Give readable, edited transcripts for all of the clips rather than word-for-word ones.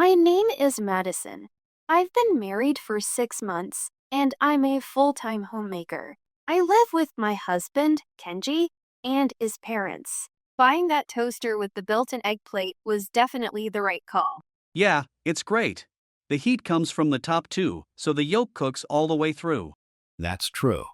My name is Madison. I've been married for 6 months, and I'm a full-time homemaker. I live with my husband, Kenji, and his parents. Buying that toaster with the built-in egg plate was definitely the right call. Yeah, it's great. The heat comes from the top too, so the yolk cooks all the way through. That's true.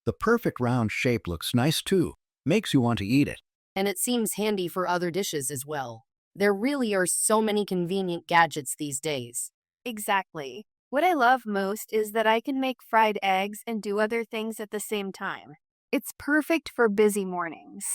The perfect round shape looks nice too. Makes you want to eat it. And it seems handy for other dishes as well. There really are so many convenient gadgets these days. Exactly. What I love most is that I can make fried eggs and do other things at the same time. It's perfect for busy mornings.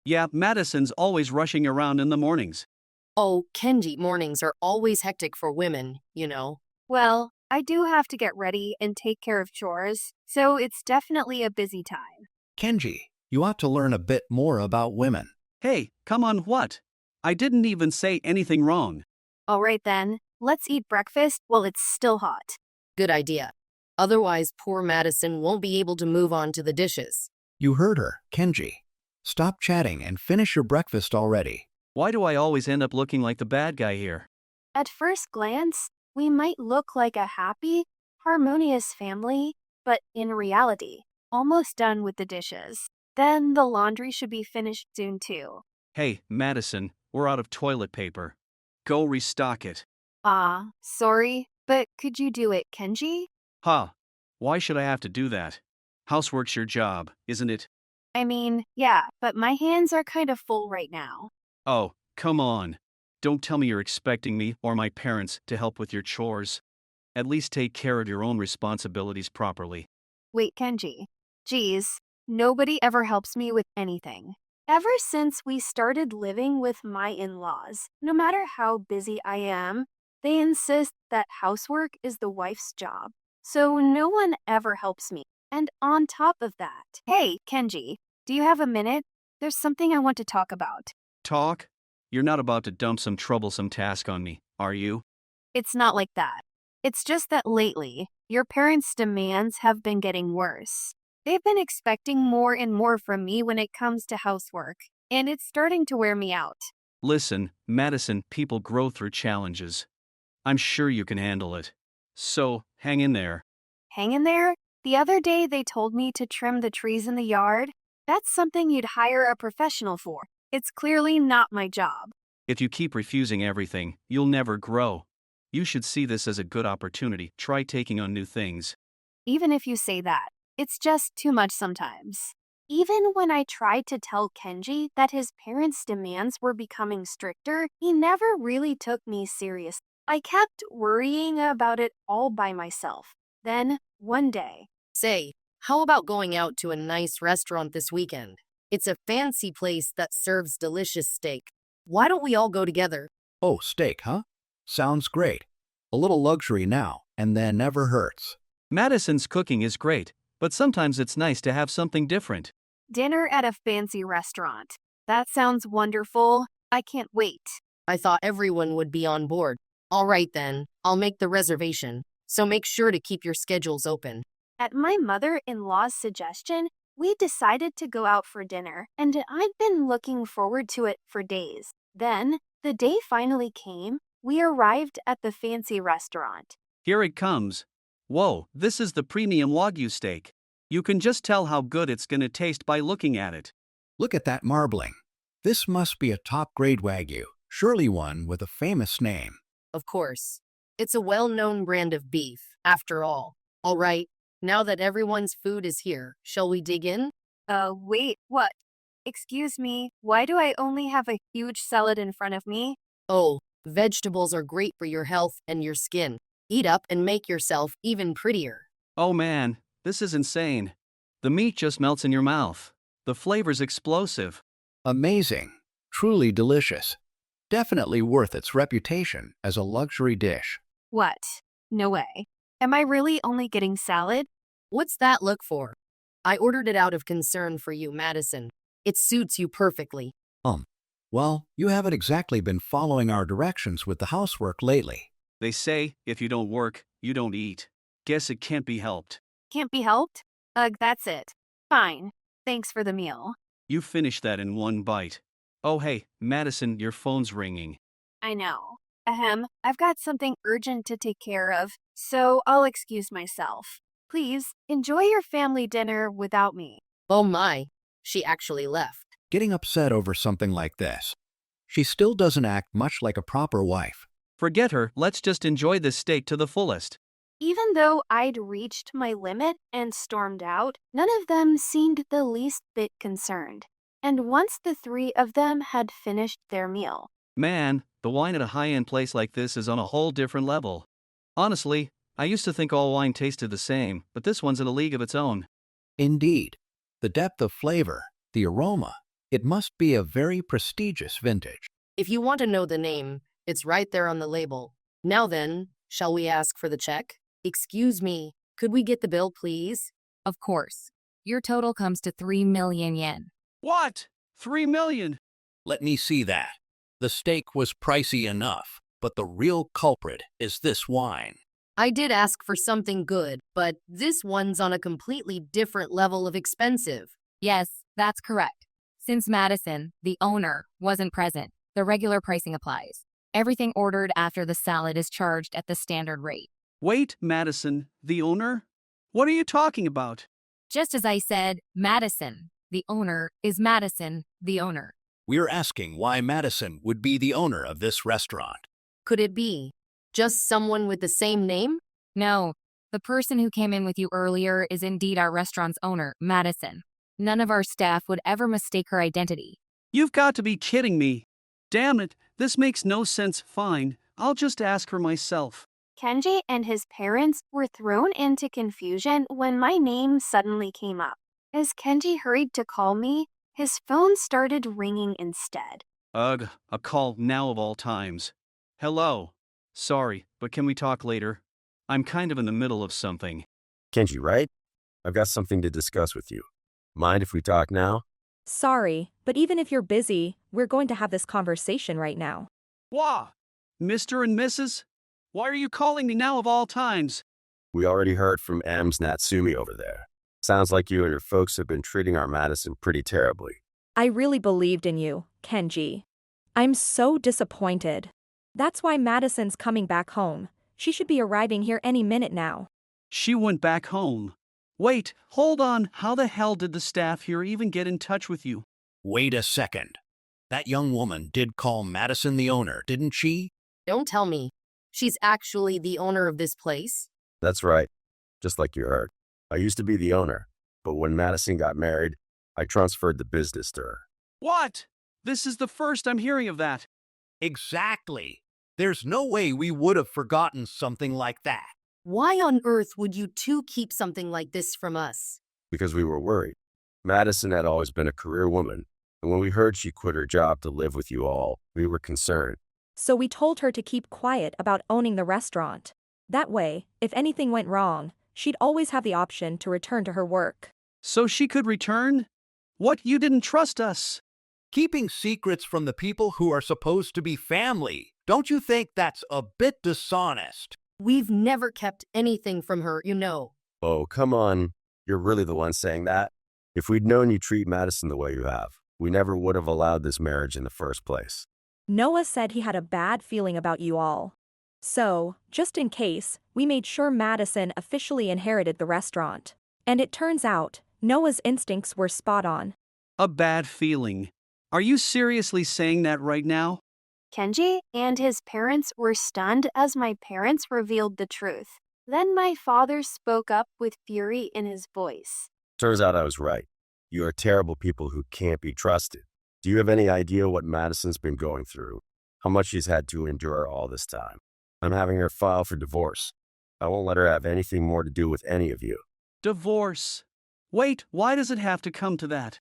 Yeah, Madison's always rushing around in the mornings. Oh, Kenji, mornings are always hectic for women, you know. Well, I do have to get ready and take care of chores, so it's definitely a busy time. Kenji, you ought to learn a bit more about women. Hey, come on, what? I didn't even say anything wrong. All right then, let's eat breakfast while it's still hot. Good idea. Otherwise, poor Madison won't be able to move on to the dishes. You heard her, Kenji. Stop chatting and finish your breakfast already. Why do I always end up looking like the bad guy here? At first glance, we might look like a happy, harmonious family, but in reality, almost done with the dishes. Then the laundry should be finished soon too. Hey, Madison, we're out of toilet paper. Go restock it. Sorry, but could you do it, Kenji? Huh. Why should I have to do that? Housework's your job, isn't it? I mean, yeah, but my hands are kind of full right now. Oh, come on. Don't tell me you're expecting me or my parents to help with your chores. At least take care of your own responsibilities properly. Wait, Kenji. Geez, nobody ever helps me with anything. Ever since we started living with my in-laws, no matter how busy I am, they insist that housework is the wife's job. So no one ever helps me. And on top of that, hey, Kenji, do you have a minute? There's something I want to talk about. Talk? You're not about to dump some troublesome task on me, are you? It's not like that. It's just that lately, your parents' demands have been getting worse. They've been expecting more and more from me when it comes to housework, and it's starting to wear me out. Listen, Madison, people grow through challenges. I'm sure you can handle it. So, hang in there. Hang in there? The other day they told me to trim the trees in the yard. That's something you'd hire a professional for. It's clearly not my job. If you keep refusing everything, you'll never grow. You should see this as a good opportunity. Try taking on new things. Even if you say that, it's just too much sometimes. Even when I tried to tell Kenji that his parents' demands were becoming stricter, he never really took me serious. I kept worrying about it all by myself. Then, one day, Say, how about going out to a nice restaurant this weekend? It's a fancy place that serves delicious steak. Why don't we all go together? Oh, steak, huh? Sounds great. A little luxury now, and then never hurts. Madison's cooking is great, but sometimes it's nice to have something different. dinner at a fancy restaurant. That sounds wonderful. I can't wait. I thought everyone would be on board. All right then, I'll make the reservation. So make sure to keep your schedules open. At my mother-in-law's suggestion, we decided to go out for dinner, and I'd been looking forward to it for days. Then, the day finally came. We arrived at the fancy restaurant. Here it comes. Whoa, this is the premium Wagyu steak. You can just tell how good it's gonna taste by looking at it. Look at that marbling. This must be a top-grade Wagyu, surely one with a famous name. Of course. It's a well-known brand of beef, after all. All right, now that everyone's food is here, shall we dig in? Wait, what? Excuse me, why do I only have a huge salad in front of me? Oh, vegetables are great for your health and your skin. Eat up and make yourself even prettier. Oh man, this is insane. The meat just melts in your mouth. The flavor's explosive. Amazing. Truly delicious. Definitely worth its reputation as a luxury dish. What? No way. Am I really only getting salad? What's that look for? I ordered it out of concern for you, Madison. It suits you perfectly. Well, you haven't exactly been following our directions with the housework lately. They say, if you don't work, you don't eat. Guess it can't be helped. Can't be helped? Ugh, that's it. Fine. Thanks for the meal. You finished that in one bite. Oh hey, Madison, your phone's ringing. I know. I've got something urgent to take care of, so I'll excuse myself. Please, enjoy your family dinner without me. Oh my, she actually left. Getting upset over something like this. She still doesn't act much like a proper wife. Forget her, let's just enjoy this steak to the fullest. Even though I'd reached my limit and stormed out, none of them seemed the least bit concerned. And once the three of them had finished their meal, Man, the wine at a high-end place like this is on a whole different level. Honestly, I used to think all wine tasted the same, but this one's in a league of its own. Indeed, the depth of flavor, the aroma, it must be a very prestigious vintage. If you want to know the name, it's right there on the label. Now then, shall we ask for the check? Excuse me, could we get the bill, please? Of course. Your total comes to 3 million yen. What? 3 million? Let me see that. The steak was pricey enough, but the real culprit is this wine. I did ask for something good, but this one's on a completely different level of expensive. Yes, that's correct. Since Madison, the owner, wasn't present, the regular pricing applies. Everything ordered after the salad is charged at the standard rate. Wait, Madison, the owner? What are you talking about? Just as I said, Madison, the owner, is Madison, the owner. We're asking why Madison would be the owner of this restaurant. Could it be just someone with the same name? No, the person who came in with you earlier is indeed our restaurant's owner, Madison. None of our staff would ever mistake her identity. You've got to be kidding me. Damn it, this makes no sense. Fine, I'll just ask her myself. Kenji and his parents were thrown into confusion when my name suddenly came up. As Kenji hurried to call me, his phone started ringing instead. Ugh, a call now of all times. Hello. Sorry, but can we talk later? I'm kind of in the middle of something. Kenji, right? I've got something to discuss with you. Mind if we talk now? Sorry, but even if you're busy, we're going to have this conversation right now. Wah! Mr. and Mrs.? Why are you calling me now of all times? We already heard from M's Natsumi over there. Sounds like you and your folks have been treating our Madison pretty terribly. I really believed in you, Kenji. I'm so disappointed. That's why Madison's coming back home. She should be arriving here any minute now. She went back home. Wait, hold on. How the hell did the staff here even get in touch with you? Wait a second. That young woman did call Madison the owner, didn't she? Don't tell me. She's actually the owner of this place? That's right. Just like you heard. I used to be the owner, but when Madison got married, I transferred the business to her. What? This is the first I'm hearing of that. Exactly. There's no way we would have forgotten something like that. Why on earth would you two keep something like this from us? Because we were worried. Madison had always been a career woman, and when we heard she quit her job to live with you all, we were concerned. So we told her to keep quiet about owning the restaurant. That way, if anything went wrong, she'd always have the option to return to her work. So she could return? What, you didn't trust us? Keeping secrets from the people who are supposed to be family. Don't you think that's a bit dishonest? We've never kept anything from her, you know. Oh, come on. You're really the one saying that? If we'd known you treat Madison the way you have, we never would have allowed this marriage in the first place. Noah said he had a bad feeling about you all. So, just in case, we made sure Madison officially inherited the restaurant. And it turns out, Noah's instincts were spot on. A bad feeling. Are you seriously saying that right now? Kenji and his parents were stunned as my parents revealed the truth. Then my father spoke up with fury in his voice. Turns out I was right. You are terrible people who can't be trusted. Do you have any idea what Madison's been going through? How much she's had to endure all this time? I'm having her file for divorce. I won't let her have anything more to do with any of you. Divorce. Wait, why does it have to come to that?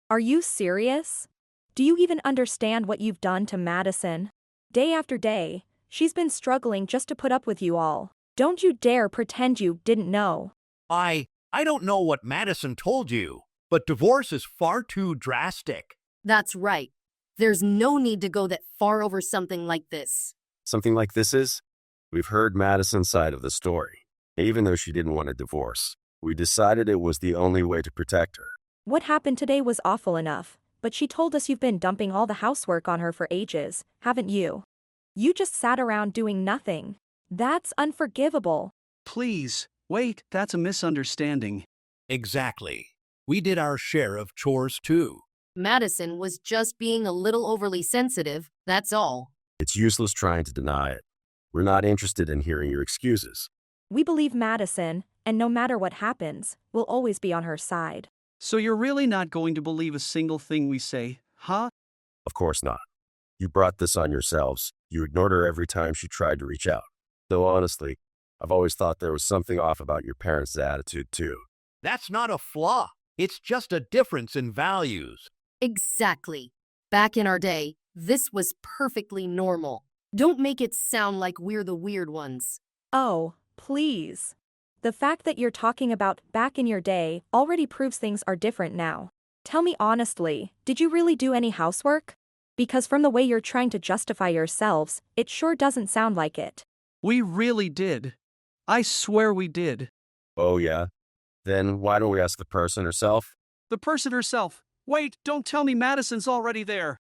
Are you serious? Do you even understand what you've done to Madison? Day after day, she's been struggling just to put up with you all. Don't you dare pretend you didn't know. I don't know what Madison told you, but divorce is far too drastic. That's right. There's no need to go that far over something like this. Something like this is? We've heard Madison's side of the story. Even though she didn't want a divorce, we decided it was the only way to protect her. What happened today was awful enough, but she told us you've been dumping all the housework on her for ages, haven't you? You just sat around doing nothing. That's unforgivable. Please, wait, that's a misunderstanding. Exactly. We did our share of chores too. Madison was just being a little overly sensitive, that's all. It's useless trying to deny it. We're not interested in hearing your excuses. We believe Madison, and no matter what happens, we'll always be on her side. So you're really not going to believe a single thing we say, huh? Of course not. You brought this on yourselves. You ignored her every time she tried to reach out. Though honestly, I've always thought there was something off about your parents' attitude too. That's not a flaw. It's just a difference in values. Exactly. Back in our day, this was perfectly normal. Don't make it sound like we're the weird ones. Oh, please. The fact that you're talking about back in your day already proves things are different now. Tell me honestly, did you really do any housework? Because from the way you're trying to justify yourselves, it sure doesn't sound like it. We really did. I swear we did. Oh yeah? Then why don't we ask the person herself? The person herself. Wait, don't tell me Madison's already there.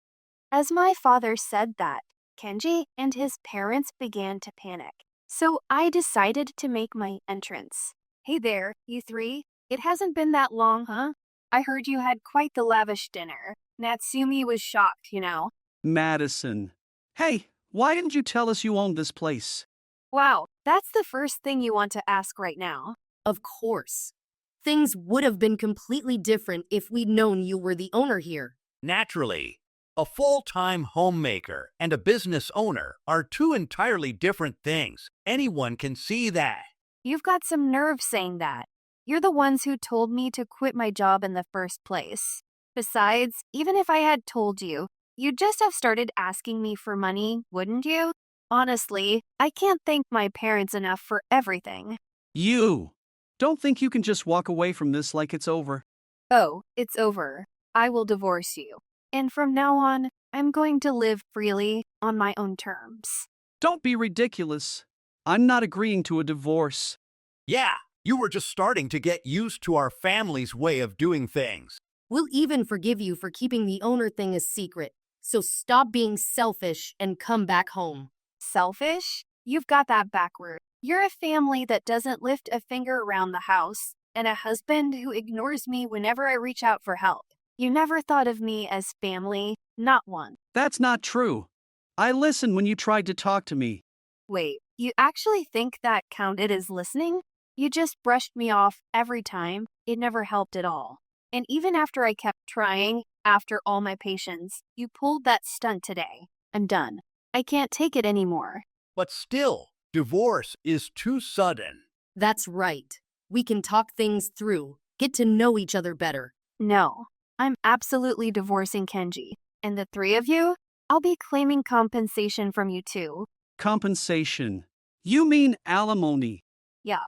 As my father said that, Kenji and his parents began to panic. So I decided to make my entrance. Hey there, you three. It hasn't been that long, huh? I heard you had quite the lavish dinner. Natsumi was shocked, you know. Madison. Hey, why didn't you tell us you owned this place? Wow, that's the first thing you want to ask right now. Of course. Things would have been completely different if we'd known you were the owner here. Naturally. A full-time homemaker and a business owner are two entirely different things. Anyone can see that. You've got some nerve saying that. You're the ones who told me to quit my job in the first place. Besides, even if I had told you, you'd just have started asking me for money, wouldn't you? Honestly, I can't thank my parents enough for everything. You. Don't think you can just walk away from this like it's over. Oh, it's over. I will divorce you. And from now on, I'm going to live freely on my own terms. Don't be ridiculous. I'm not agreeing to a divorce. Yeah, you were just starting to get used to our family's way of doing things. We'll even forgive you for keeping the owner thing a secret. So stop being selfish and come back home. Selfish? You've got that backward. You're a family that doesn't lift a finger around the house, and a husband who ignores me whenever I reach out for help. You never thought of me as family, not one. That's not true. I listened when you tried to talk to me. Wait, you actually think that counted as listening? You just brushed me off every time. It never helped at all. And even after I kept trying, after all my patience, you pulled that stunt today. I'm done. I can't take it anymore. But still, divorce is too sudden. That's right. We can talk things through, get to know each other better. No, I'm absolutely divorcing Kenji. And the three of you, I'll be claiming compensation from you too. Compensation. You mean alimony. Yeah.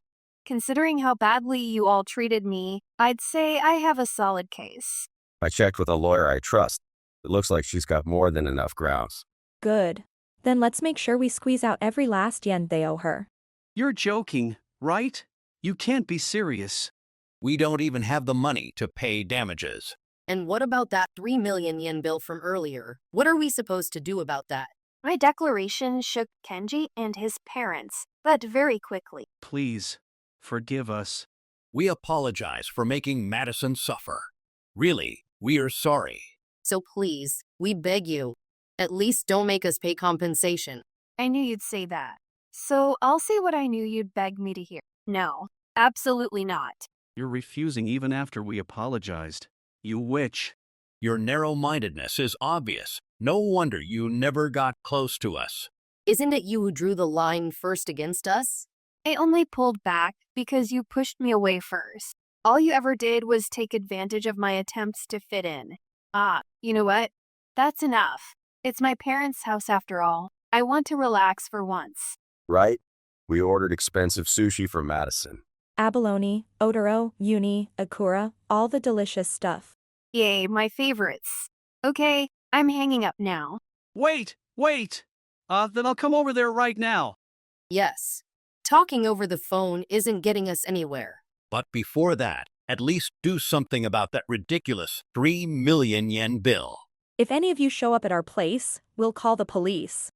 Considering how badly you all treated me, I'd say I have a solid case. I checked with a lawyer I trust. It looks like she's got more than enough grounds. Good. Then let's make sure we squeeze out every last yen they owe her. You're joking, right? You can't be serious. We don't even have the money to pay damages. And what about that 3 million yen bill from earlier? What are we supposed to do about that? My declaration shook Kenji and his parents, but very quickly. Please, forgive us. We apologize for making Madison suffer. Really, we are sorry. So please, we beg you, at least don't make us pay compensation. I knew you'd say that. So I'll say what I knew you'd beg me to hear. No, absolutely not. You're refusing even after we apologized. You witch. Your narrow-mindedness is obvious. No wonder you never got close to us. Isn't it you who drew the line first against us? I only pulled back because you pushed me away first. All you ever did was take advantage of my attempts to fit in. You know what? That's enough. It's my parents' house after all. I want to relax for once. Right? We ordered expensive sushi for Madison. Abalone, Otoro, Uni, Akura, all the delicious stuff. Yay, my favorites. Okay, I'm hanging up now. Wait! Then I'll come over there right now. Yes. Talking over the phone isn't getting us anywhere. But before that, at least do something about that ridiculous 3 million yen bill. If any of you show up at our place, we'll call the police.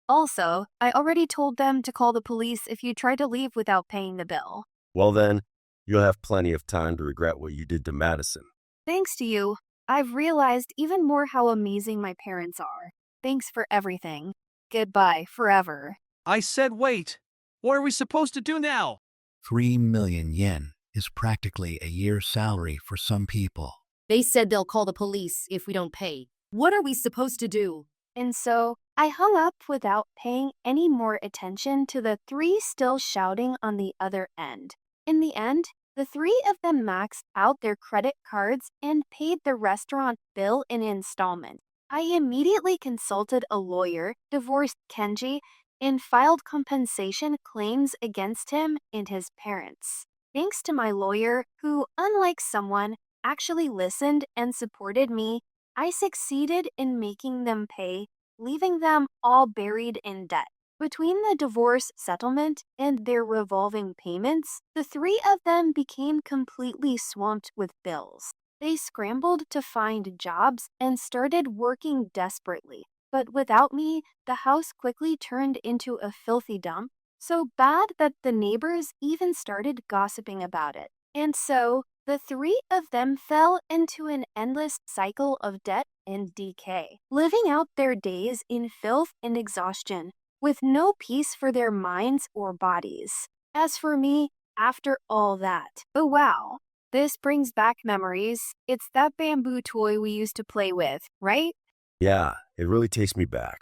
Also, I already told them to call the police if you try to leave without paying the bill. Well then, you'll have plenty of time to regret what you did to Madison. Thanks to you, I've realized even more how amazing my parents are. Thanks for everything. Goodbye forever. I said wait. What are we supposed to do now? 3 million yen is practically a year's salary for some people. They said they'll call the police if we don't pay. What are we supposed to do? And so, I hung up without paying any more attention to the three still shouting on the other end. In the end, the three of them maxed out their credit cards and paid the restaurant bill in installments. I immediately consulted a lawyer, divorced Kenji, and filed compensation claims against him and his parents. Thanks to my lawyer, who, unlike someone, actually listened and supported me, I succeeded in making them pay, leaving them all buried in debt. Between the divorce settlement and their revolving payments, the three of them became completely swamped with bills. They scrambled to find jobs and started working desperately. But without me, the house quickly turned into a filthy dump, so bad that the neighbors even started gossiping about it. And so, the three of them fell into an endless cycle of debt and decay, living out their days in filth and exhaustion, with no peace for their minds or bodies. As for me, after all that, oh wow, this brings back memories. It's that bamboo toy we used to play with, right? Yeah, it really takes me back.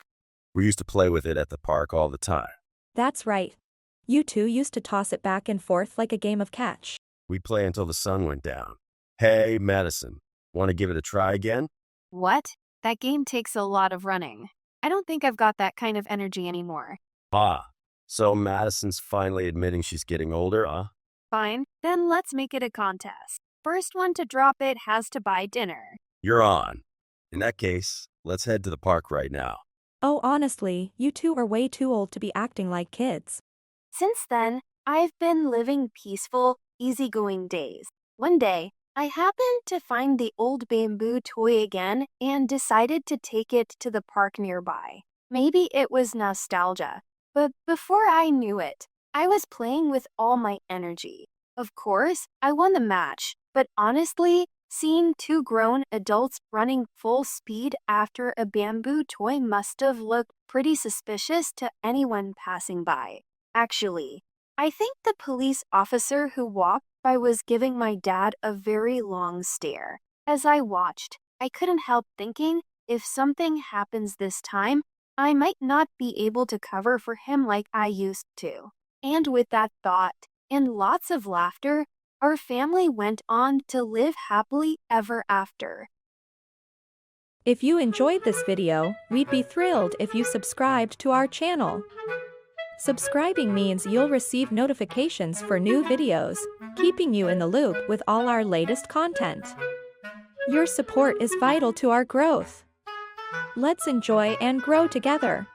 We used to play with it at the park all the time. That's right. You two used to toss it back and forth like a game of catch. We'd play until the sun went down. Hey, Madison, want to give it a try again? What? That game takes a lot of running. I don't think I've got that kind of energy anymore. Ah, so Madison's finally admitting she's getting older, huh? Fine, then let's make it a contest. First one to drop it has to buy dinner. You're on. In that case, let's head to the park right now. Oh, honestly, you two are way too old to be acting like kids. Since then, I've been living peaceful, easygoing days. One day, I happened to find the old bamboo toy again and decided to take it to the park nearby. Maybe it was nostalgia, but before I knew it, I was playing with all my energy. Of course, I won the match, but honestly, seeing two grown adults running full speed after a bamboo toy must have looked pretty suspicious to anyone passing by. Actually, I think the police officer who walked by was giving my dad a very long stare. As I watched, I couldn't help thinking, if something happens this time, I might not be able to cover for him like I used to. And with that thought, and lots of laughter, our family went on to live happily ever after. If you enjoyed this video, we'd be thrilled if you subscribed to our channel. Subscribing means you'll receive notifications for new videos, keeping you in the loop with all our latest content. Your support is vital to our growth. Let's enjoy and grow together.